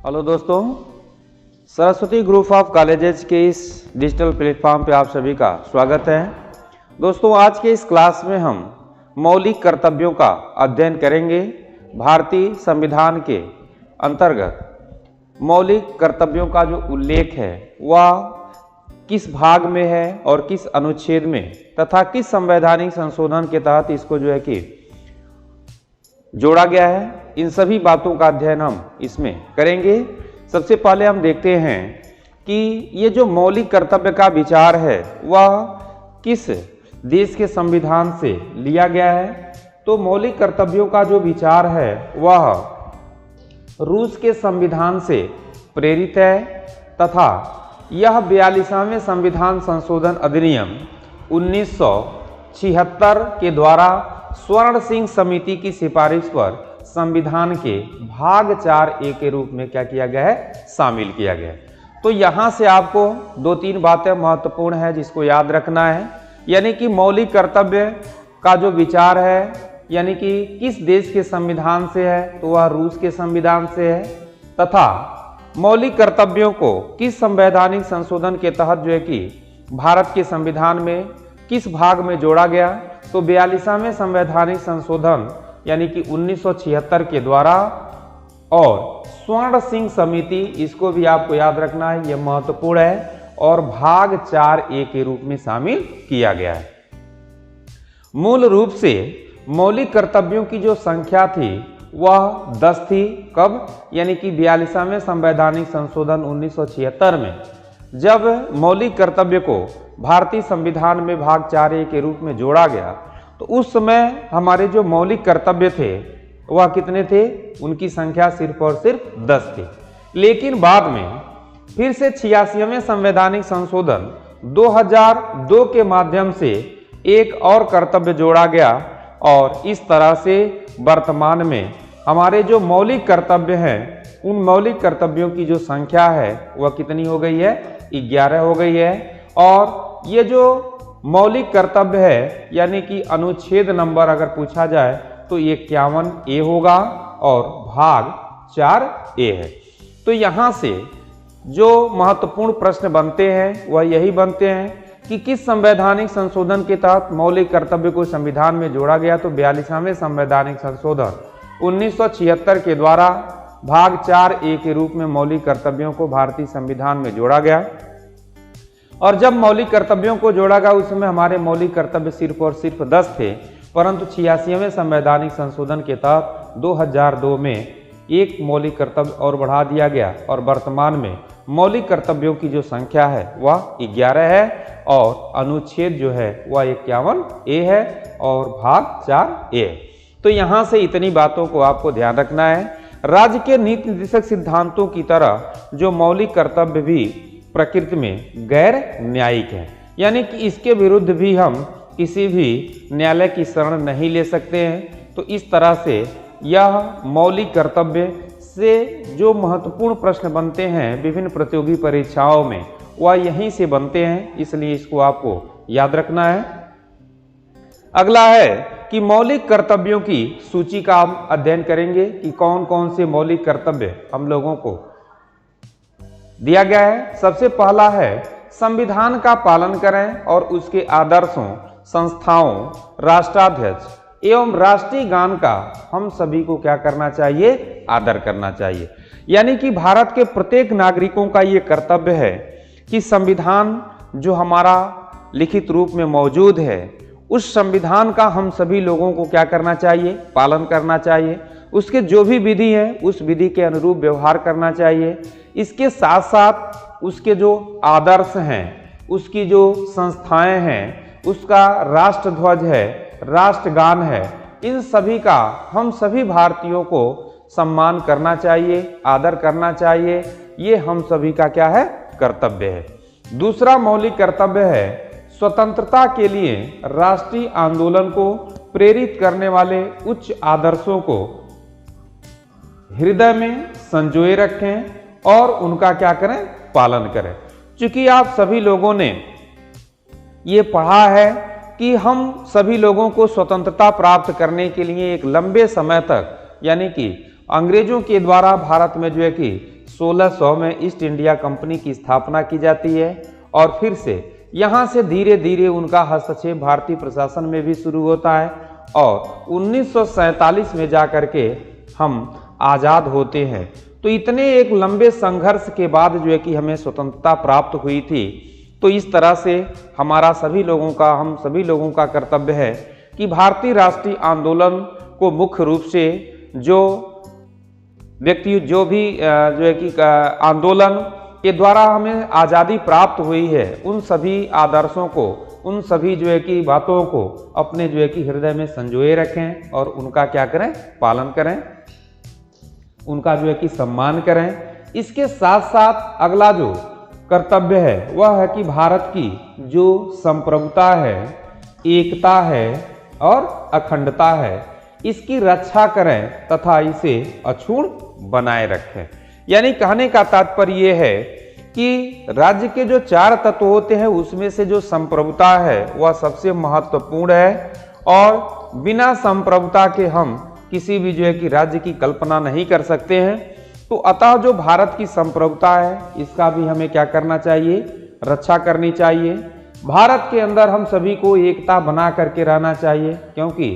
Hello दोस्तों, Saraswati group of colleges के इस डिजिटल प्लेटफॉर्म पे आप सभी का स्वागत है। दोस्तों, आज के इस क्लास में हम मौलिक कर्तव्यों का अध्ययन करेंगे। भारतीय संविधान के अंतर्गत मौलिक कर्तव्यों का जो उल्लेख है वह किस भाग में है और किस अनुच्छेद में तथा किस संवैधानिक संशोधन के तहत इसको जो है कि जोड़ा गया है, इन सभी बातों का अध्ययन हम इसमें करेंगे। सबसे पहले हम देखते हैं कि ये जो मौलिक कर्तव्य का विचार है वह किस देश के संविधान से लिया गया है। तो मौलिक कर्तव्यों का जो विचार है वह रूस के संविधान से प्रेरित है तथा यह 42वें संविधान संशोधन अधिनियम 1976 के द्वारा स्वर्ण सिंह समिति की सिफारिश पर संविधान के भाग 4A के रूप में क्या किया गया है, शामिल किया गया है। तो यहां से आपको 2-3 बातें महत्वपूर्ण है जिसको याद रखना है। यानी कि मौलिक कर्तव्य का जो विचार है यानी कि किस देश के संविधान से है, तो वह रूस के संविधान से है तथा मौलिक कर्तव्यों को किस संवैधानिक संशोधन के तहत जो है कि भारत के संविधान में किस भाग में जोड़ा गया, तो 42वें संवैधानिक संशोधन यानी कि 1976 के द्वारा और स्वर्ण सिंह समिति, इसको भी आपको याद रखना है, यह महत्वपूर्ण है, और भाग 4A के रूप में शामिल किया गया है। मूल रूप से मौलिक कर्तव्यों की जो संख्या थी वह 10 थी। कब? यानी कि 42वें संवैधानिक संशोधन 1976 में जब मौलिक कर्तव्य को भारतीय संविधान में भाग 4A के रूप में जोड़ा गया, तो उस समय हमारे जो मौलिक कर्तव्य थे वह कितने थे? उनकी संख्या सिर्फ और सिर्फ 10 थी। लेकिन बाद में फिर से 86वें संवैधानिक संशोधन 2002 के माध्यम से एक और कर्तव्य जोड़ा गया और इस तरह से वर्तमान में हमारे जो मौलिक कर्तव्य हैं उन मौलिक कर्तव्यों की जो संख्या है वह कितनी हो गई है? 11 हो गई है। और ये जो मौलिक कर्तव्य है यानी कि अनुच्छेद नंबर अगर पूछा जाए तो 51A होगा और भाग 4A है। तो यहाँ से जो महत्वपूर्ण प्रश्न बनते हैं वह यही बनते हैं कि किस संवैधानिक संशोधन के तहत मौलिक कर्तव्य को संविधान में जोड़ा गया। तो 42वें संवैधानिक संशोधन 1976 के द्वारा भाग 4A के रूप में मौलिक कर्तव्यों को भारतीय संविधान में जोड़ा गया। और जब मौलिक कर्तव्यों को जोड़ा गया उस समय हमारे मौलिक कर्तव्य सिर्फ और सिर्फ 10 थे, परंतु 86वें संवैधानिक संशोधन के तहत 2002 में एक मौलिक कर्तव्य और बढ़ा दिया गया और वर्तमान में मौलिक कर्तव्यों की जो संख्या है वह 11 है और अनुच्छेद जो है वह 51A है और भाग 4A है। तो यहाँ से इतनी बातों को आपको ध्यान रखना है। राज्य के नीति निर्देशक सिद्धांतों की तरह जो मौलिक कर्तव्य भी प्रकृति में गैर न्यायिक है, यानी कि इसके विरुद्ध भी हम किसी भी न्यायालय की शरण नहीं ले सकते हैं। तो इस तरह से यह मौलिक कर्तव्य से जो महत्वपूर्ण प्रश्न बनते हैं विभिन्न प्रतियोगी परीक्षाओं में वह यहीं से बनते हैं, इसलिए इसको आपको याद रखना है। अगला है कि मौलिक कर्तव्यों की सूची का हम अध्ययन करेंगे कि कौन कौन से मौलिक कर्तव्य हम लोगों को दिया गया है। सबसे पहला है संविधान का पालन करें और उसके आदर्शों, संस्थाओं, राष्ट्राध्यक्ष एवं राष्ट्रीय गान का हम सभी को क्या करना चाहिए? आदर करना चाहिए। यानी कि भारत के प्रत्येक नागरिकों का ये कर्तव्य है कि संविधान जो हमारा लिखित रूप में मौजूद है उस संविधान का हम सभी लोगों को क्या करना चाहिए? पालन करना चाहिए। उसके जो भी विधि है उस विधि के अनुरूप व्यवहार करना चाहिए। इसके साथ साथ उसके जो आदर्श हैं, उसकी जो संस्थाएं हैं, उसका राष्ट्र ध्वज है, राष्ट्रगान है, इन सभी का हम सभी भारतीयों को सम्मान करना चाहिए, आदर करना चाहिए। ये हम सभी का क्या है? कर्तव्य है। दूसरा मौलिक कर्तव्य है स्वतंत्रता के लिए राष्ट्रीय आंदोलन को प्रेरित करने वाले उच्च आदर्शों को हृदय में संजोए रखें और उनका क्या करें? पालन करें। क्योंकि आप सभी लोगों ने ये पढ़ा है कि हम सभी लोगों को स्वतंत्रता प्राप्त करने के लिए एक लंबे समय तक यानी कि अंग्रेजों के द्वारा भारत में जो है कि 1600 में ईस्ट इंडिया कंपनी की स्थापना की जाती है और फिर से यहाँ से धीरे धीरे उनका हस्तक्षेप भारतीय प्रशासन में भी शुरू होता है और 1947 में जाकर के हम आज़ाद होते हैं। तो इतने एक लंबे संघर्ष के बाद जो है कि हमें स्वतंत्रता प्राप्त हुई थी। तो इस तरह से हम सभी लोगों का कर्तव्य है कि भारतीय राष्ट्रीय आंदोलन को मुख्य रूप से जो व्यक्ति जो है कि आंदोलन के द्वारा हमें आज़ादी प्राप्त हुई है, उन सभी आदर्शों को, उन सभी जो है कि बातों को अपने जो है कि हृदय में संजोए रखें और उनका क्या करें, पालन करें, उनका जो है कि सम्मान करें। इसके साथ साथ अगला जो कर्तव्य है वह है कि भारत की जो संप्रभुता है, एकता है और अखंडता है, इसकी रक्षा करें तथा इसे अक्षुण्ण बनाए रखें। यानी कहने का तात्पर्य यह है कि राज्य के जो 4 तत्व होते हैं उसमें से जो संप्रभुता है वह सबसे महत्वपूर्ण है और बिना संप्रभुता के हम किसी भी जो है कि राज्य की कल्पना नहीं कर सकते हैं। तो अतः जो भारत की संप्रभुता है इसका भी हमें क्या करना चाहिए, रक्षा करनी चाहिए। भारत के अंदर हम सभी को एकता बना करके रहना चाहिए क्योंकि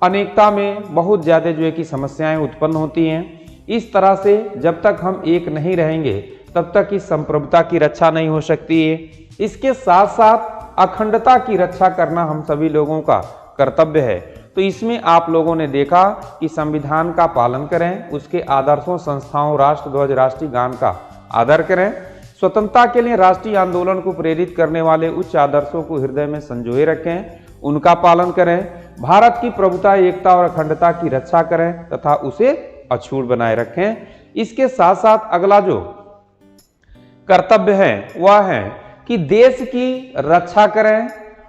अनेकता में बहुत ज़्यादा जो है कि समस्याएं उत्पन्न होती हैं। इस तरह से जब तक हम एक नहीं रहेंगे तब तक इस संप्रभुता की रक्षा नहीं हो सकती है। इसके साथ साथ अखंडता की रक्षा करना हम सभी लोगों का कर्तव्य है। तो इसमें आप लोगों ने देखा कि संविधान का पालन करें, उसके आदर्शों, संस्थाओं, राष्ट्रध्वज, राष्ट्रीय गान का आदर करें, स्वतंत्रता के लिए राष्ट्रीय आंदोलन को प्रेरित करने वाले उच्च आदर्शों को हृदय में संजोए रखें, उनका पालन करें, भारत की प्रभुता, एकता और अखंडता की रक्षा करें तथा उसे अक्षुण्ण बनाए रखें। इसके साथ साथ अगला जो कर्तव्य है वह है कि देश की रक्षा करें,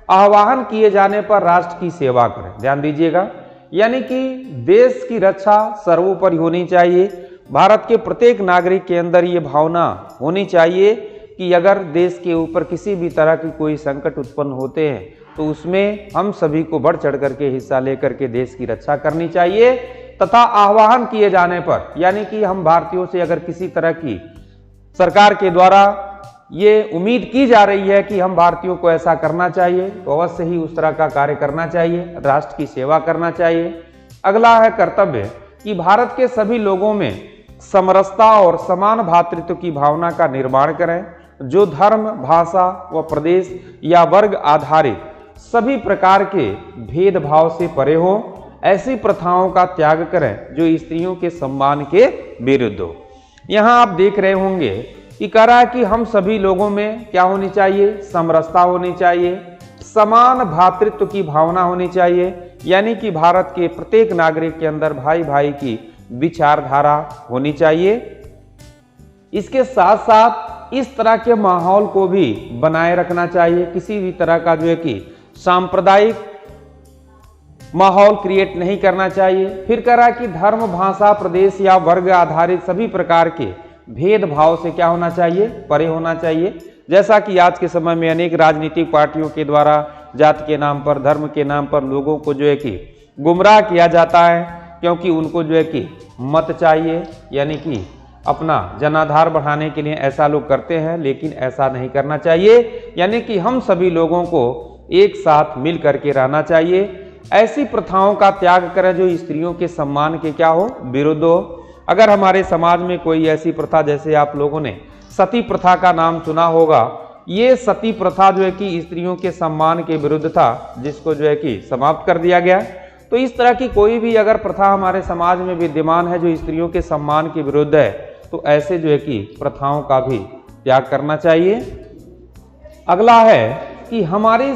आह्वान किए जाने पर राष्ट्र की सेवा करें। ध्यान दीजिएगा, यानी कि देश की रक्षा सर्वोपरि होनी चाहिए। भारत के प्रत्येक नागरिक के अंदर ये भावना होनी चाहिए कि अगर देश के ऊपर किसी भी तरह की कोई संकट उत्पन्न होते हैं तो उसमें हम सभी को बढ़ चढ़ करके हिस्सा लेकर के देश की रक्षा करनी चाहिए तथा आह्वान किए जाने पर, यानी कि हम भारतीयों से अगर किसी तरह की सरकार के द्वारा ये उम्मीद की जा रही है कि हम भारतीयों को ऐसा करना चाहिए तो अवश्य ही उस तरह का कार्य करना चाहिए, राष्ट्र की सेवा करना चाहिए। अगला है कर्तव्य कि भारत के सभी लोगों में समरसता और समान भ्रातृत्व की भावना का निर्माण करें, जो धर्म, भाषा व प्रदेश या वर्ग आधारित सभी प्रकार के भेदभाव से परे हो। ऐसी प्रथाओं का त्याग करें जो स्त्रियों के सम्मान के विरुद्ध हो। यहाँ आप देख रहे होंगे कि कह रहा है कि हम सभी लोगों में क्या होनी चाहिए, समरसता होनी चाहिए, समान भ्रातृत्व की भावना होनी चाहिए, यानी कि भारत के प्रत्येक नागरिक के अंदर भाई भाई की विचारधारा होनी चाहिए। इसके साथ साथ इस तरह के माहौल को भी बनाए रखना चाहिए, किसी भी तरह का जो है कि सांप्रदायिक माहौल क्रिएट नहीं करना चाहिए। फिर कह रहा है कि धर्म, भाषा, प्रदेश या वर्ग आधारित सभी प्रकार के भेदभाव से क्या होना चाहिए, परे होना चाहिए। जैसा कि आज के समय में अनेक राजनीतिक पार्टियों के द्वारा जाति के नाम पर, धर्म के नाम पर लोगों को जो है कि गुमराह किया जाता है, क्योंकि उनको जो है कि मत चाहिए, यानी कि अपना जनाधार बढ़ाने के लिए ऐसा लोग करते हैं, लेकिन ऐसा नहीं करना चाहिए। यानी कि हम सभी लोगों को एक साथ मिल करके रहना चाहिए। ऐसी प्रथाओं का त्याग करें जो स्त्रियों के सम्मान के क्या हो, विरुद्ध हो। अगर हमारे समाज में कोई ऐसी प्रथा, जैसे आप लोगों ने सती प्रथा का नाम सुना होगा, ये सती प्रथा जो है कि स्त्रियों के सम्मान के विरुद्ध था, जिसको जो है कि समाप्त कर दिया गया। तो इस तरह की कोई भी अगर प्रथा हमारे समाज में विद्यमान है जो स्त्रियों के सम्मान के विरुद्ध है, तो ऐसे जो है कि प्रथाओं का भी त्याग करना चाहिए। अगला है कि हमारी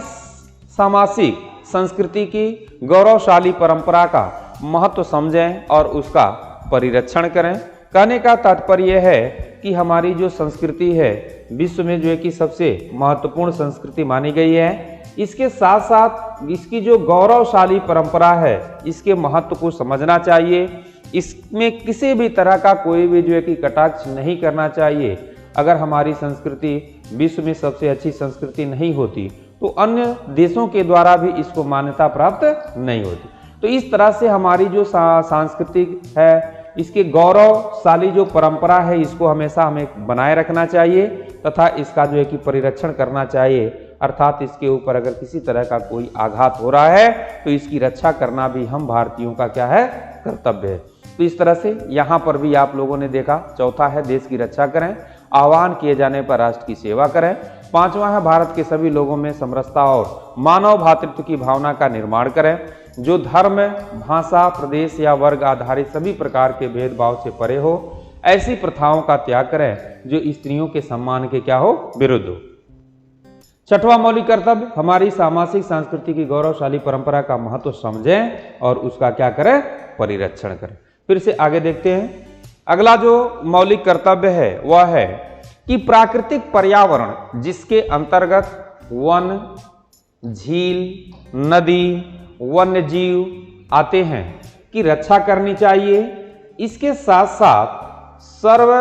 सामाजिक संस्कृति की गौरवशाली परंपरा का महत्व समझें और उसका परिरक्षण करें। कहने का तात्पर्य यह है कि हमारी जो संस्कृति है विश्व में जो है कि सबसे महत्वपूर्ण संस्कृति मानी गई है। इसके साथ साथ इसकी जो गौरवशाली परंपरा है, इसके महत्व को समझना चाहिए। इसमें किसी भी तरह का कोई भी जो है कि कटाक्ष नहीं करना चाहिए। अगर हमारी संस्कृति विश्व में सबसे अच्छी संस्कृति नहीं होती तो अन्य देशों के द्वारा भी इसको मान्यता प्राप्त नहीं होती। तो इस तरह से हमारी जो सांस्कृतिक है, इसके गौरवशाली जो परंपरा है इसको हमेशा हमें बनाए रखना चाहिए तथा इसका जो है कि परिरक्षण करना चाहिए, अर्थात इसके ऊपर अगर किसी तरह का कोई आघात हो रहा है तो इसकी रक्षा करना भी हम भारतीयों का क्या है, कर्तव्य है। तो इस तरह से यहाँ पर भी आप लोगों ने देखा, चौथा है देश की रक्षा करें, आह्वान किए जाने पर राष्ट्र की सेवा करें, पांचवा है भारत के सभी लोगों में समरसता और मानव भ्रातृत्व की भावना का निर्माण करें, जो धर्म, भाषा, प्रदेश या वर्ग आधारित सभी प्रकार के भेदभाव से परे हो, ऐसी प्रथाओं का त्याग करें जो स्त्रियों के सम्मान के क्या हो, विरुद्ध हो। छठवां मौलिक कर्तव्य, हमारी सामाजिक संस्कृति की गौरवशाली परंपरा का महत्व समझें और उसका क्या करें, परिरक्षण करें। फिर से आगे देखते हैं। अगला जो मौलिक कर्तव्य है वह है कि प्राकृतिक पर्यावरण जिसके अंतर्गत वन, झील, नदी, वन्य जीव आते हैं की रक्षा करनी चाहिए। इसके साथ साथ सर्व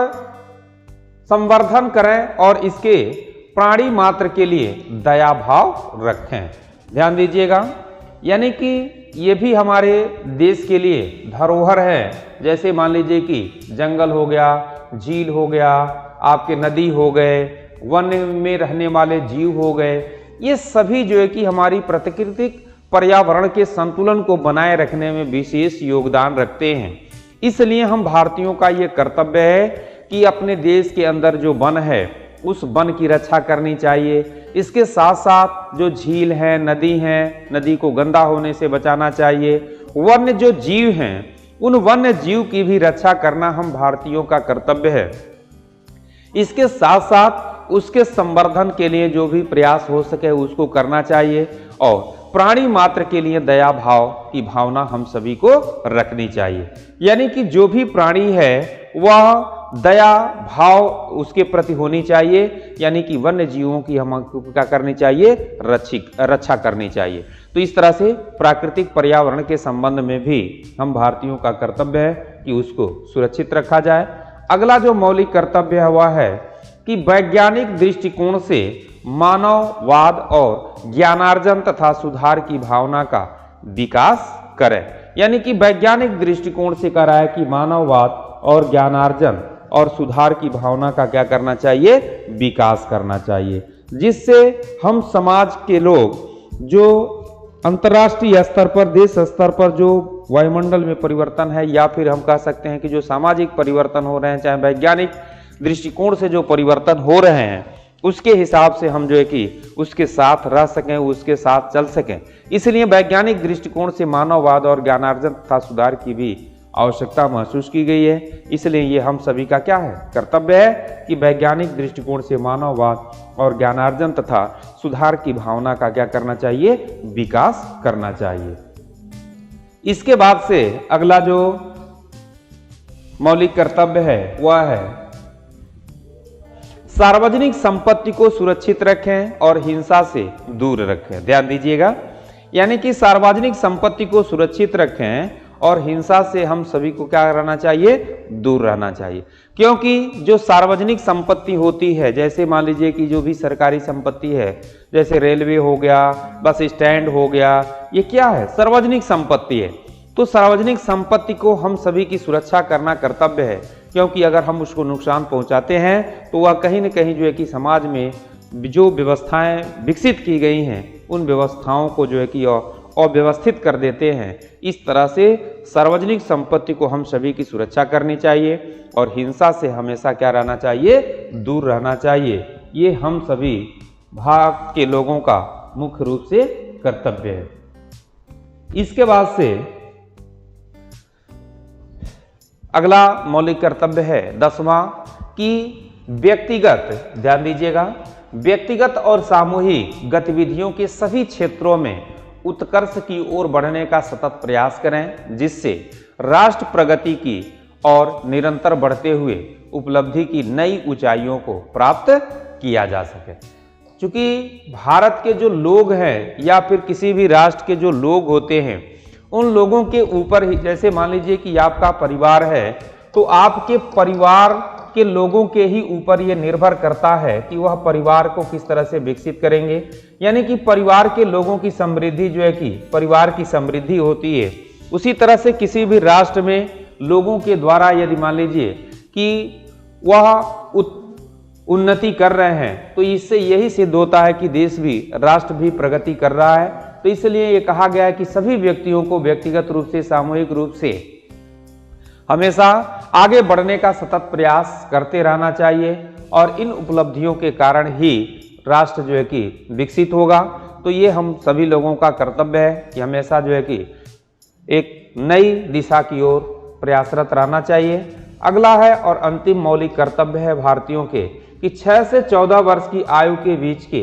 संवर्धन करें और इसके प्राणी मात्र के लिए दया भाव रखें। ध्यान दीजिएगा, यानी कि ये भी हमारे देश के लिए धरोहर है। जैसे मान लीजिए कि जंगल हो गया, झील हो गया, आपके नदी हो गए, वन में रहने वाले जीव हो गए, ये सभी जो है कि हमारी प्राकृतिक पर्यावरण के संतुलन को बनाए रखने में विशेष योगदान रखते हैं। इसलिए हम भारतीयों का ये कर्तव्य है कि अपने देश के अंदर जो वन है उस वन की रक्षा करनी चाहिए। इसके साथ साथ जो झील है, नदी है, नदी को गंदा होने से बचाना चाहिए। वन्य जो जीव हैं उन वन्य जीव की भी रक्षा करना हम भारतीयों का कर्तव्य है। इसके साथ साथ उसके संवर्धन के लिए जो भी प्रयास हो सके उसको करना चाहिए और प्राणी मात्र के लिए दया भाव की भावना हम सभी को रखनी चाहिए। यानी कि जो भी प्राणी है वह दया भाव उसके प्रति होनी चाहिए, यानी कि वन्य जीवों की हम क्या करनी चाहिए, रक्षा करनी चाहिए। तो इस तरह से प्राकृतिक पर्यावरण के संबंध में भी हम भारतीयों का कर्तव्य है कि उसको सुरक्षित रखा जाए। अगला जो मौलिक कर्तव्य है वह है कि वैज्ञानिक दृष्टिकोण से मानववाद और ज्ञानार्जन तथा सुधार की भावना का विकास करें। यानी कि वैज्ञानिक दृष्टिकोण से कह रहा है कि मानववाद और ज्ञानार्जन और सुधार की भावना का क्या करना चाहिए, विकास करना चाहिए, जिससे हम समाज के लोग जो अंतर्राष्ट्रीय स्तर पर, देश स्तर पर जो वायुमंडल में परिवर्तन है या फिर हम कह सकते हैं कि जो सामाजिक परिवर्तन हो रहे हैं, चाहे वैज्ञानिक दृष्टिकोण से जो परिवर्तन हो रहे हैं, उसके हिसाब से हम जो है कि उसके साथ रह सकें, उसके साथ चल सकें। इसलिए वैज्ञानिक दृष्टिकोण से मानववाद और ज्ञानार्जन तथा सुधार की भी आवश्यकता महसूस की गई है। इसलिए ये हम सभी का क्या है, कर्तव्य है कि वैज्ञानिक दृष्टिकोण से मानववाद और ज्ञानार्जन तथा सुधार की भावना का क्या करना चाहिए, विकास करना चाहिए। इसके बाद से अगला जो मौलिक कर्तव्य है वह है सार्वजनिक संपत्ति को सुरक्षित रखें और हिंसा से दूर रखें। ध्यान दीजिएगा, यानी कि सार्वजनिक संपत्ति को सुरक्षित रखें और हिंसा से हम सभी को क्या रहना चाहिए, दूर रहना चाहिए। क्योंकि जो सार्वजनिक संपत्ति होती है, जैसे मान लीजिए कि जो भी सरकारी संपत्ति है, जैसे रेलवे हो गया, बस स्टैंड हो गया, ये क्या है, सार्वजनिक संपत्ति है। तो सार्वजनिक संपत्ति को हम सभी की सुरक्षा करना कर्तव्य है, क्योंकि अगर हम उसको नुकसान पहुंचाते हैं तो वह कहीं न कहीं जो है कि समाज में जो व्यवस्थाएं विकसित की गई हैं उन व्यवस्थाओं को जो है कि अव्यवस्थित कर देते हैं। इस तरह से सार्वजनिक संपत्ति को हम सभी की सुरक्षा करनी चाहिए और हिंसा से हमेशा क्या रहना चाहिए, दूर रहना चाहिए। ये हम सभी भारत के लोगों का मुख्य रूप से कर्तव्य है। इसके बाद से अगला मौलिक कर्तव्य है 10वां कि व्यक्तिगत, ध्यान दीजिएगा, व्यक्तिगत और सामूहिक गतिविधियों के सभी क्षेत्रों में उत्कर्ष की ओर बढ़ने का सतत प्रयास करें, जिससे राष्ट्र प्रगति की और निरंतर बढ़ते हुए उपलब्धि की नई ऊंचाइयों को प्राप्त किया जा सके। क्योंकि भारत के जो लोग हैं या फिर किसी भी राष्ट्र के जो लोग होते हैं उन लोगों के ऊपर ही, जैसे मान लीजिए कि आपका परिवार है तो आपके परिवार के लोगों के ही ऊपर ये निर्भर करता है कि वह परिवार को किस तरह से विकसित करेंगे। यानी कि परिवार के लोगों की समृद्धि जो है कि परिवार की समृद्धि होती है। उसी तरह से किसी भी राष्ट्र में लोगों के द्वारा यदि मान लीजिए कि वह उन्नति कर रहे हैं तो इससे यही सिद्ध होता है कि देश भी, राष्ट्र भी प्रगति कर रहा है। तो इसलिए ये कहा गया है कि सभी व्यक्तियों को व्यक्तिगत रूप से, सामूहिक रूप से हमेशा आगे बढ़ने का सतत प्रयास करते रहना चाहिए और इन उपलब्धियों के कारण ही राष्ट्र जो है कि विकसित होगा। तो ये हम सभी लोगों का कर्तव्य है कि हमेशा जो है कि एक नई दिशा की ओर प्रयासरत रहना चाहिए। अगला है और अंतिम मौलिक कर्तव्य है भारतीयों के कि 6 से 14 वर्ष की आयु के बीच के,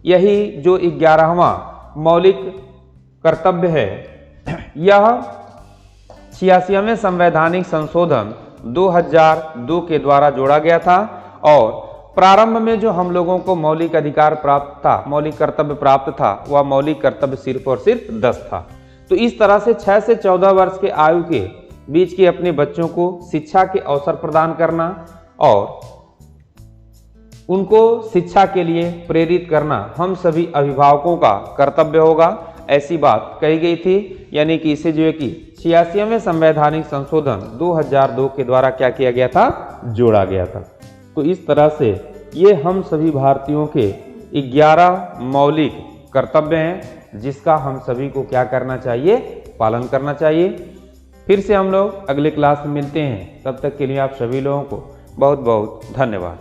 यही जो 11वां मौलिक कर्तव्य है, यह 86वें संवैधानिक संशोधन 2002 के द्वारा जोड़ा गया था और प्रारंभ में जो हम लोगों को मौलिक अधिकार प्राप्त था, मौलिक कर्तव्य प्राप्त था, वह मौलिक कर्तव्य सिर्फ और सिर्फ 10 था। तो इस तरह से 6 से 14 वर्ष के आयु के बीच के अपने बच्चों को शिक्षा के अवसर प्रदान करना और उनको शिक्षा के लिए प्रेरित करना हम सभी अभिभावकों का कर्तव्य होगा, ऐसी बात कही गई थी। यानी कि इसे जो है कि 86वें संवैधानिक संशोधन 2002 के द्वारा क्या किया गया था, जोड़ा गया था। तो इस तरह से ये हम सभी भारतीयों के 11 मौलिक कर्तव्य हैं जिसका हम सभी को क्या करना चाहिए, पालन करना चाहिए। फिर से हम लोग अगले क्लास में मिलते हैं, तब तक के लिए आप सभी लोगों को बहुत बहुत धन्यवाद।